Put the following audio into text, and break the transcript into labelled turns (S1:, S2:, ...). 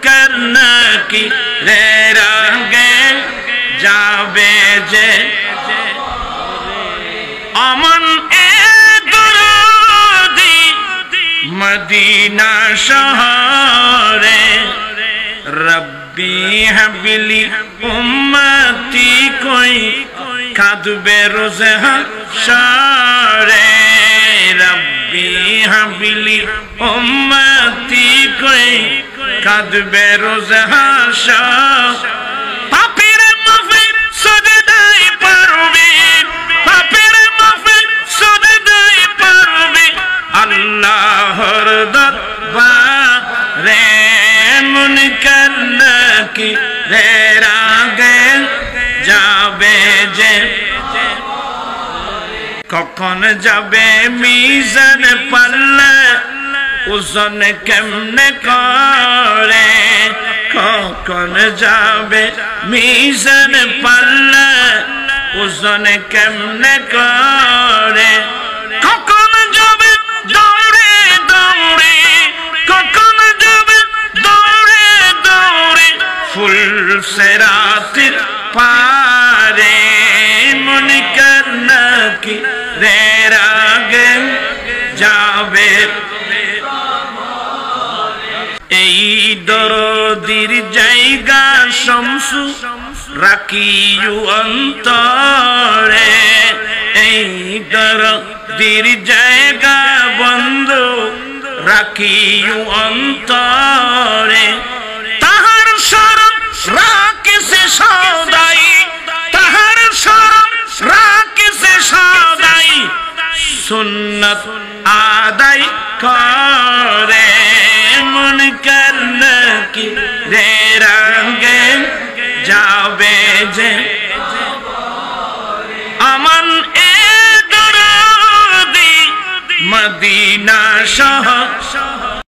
S1: करना की रे रंगे जाबे जे अमन ए दुरूदी मदीना शहरे रब्बी हबिली उम्मती कोई कादबे रोज हशरे रब्बी हबिली उम्मती कोई कादबे रोज हशर पापीर माफी सजदाई परवी पापीर माफी सजदाई परवी अल्लाहर दरबारे मुनकर की रे रागे जाबे जे कखन जाबे मिजान पाल्ले ওজন কেমনে করে কখন যাবে মিজান পাল্লা ওজন কেমনে করে কখন যাবে দৌড়ে দৌড়ে কখন যাবে দৌড়ে দৌড়ে ফুল সেরাতের পারে মনে করনা কি রে রাগে যাবে এই দরদির জায়গা শামসু রাখিও অন্তরে এই দরদির জায়গা বন্ধু রাখিও অন্তরে তাহার শরণ রাখিছে সদাই তাহার শরণ রাখিছে সদাই সুন্নাত আদায় করে मन करना की रे रंगे जाबे जे अमन ए दुरूदी मदीना शहर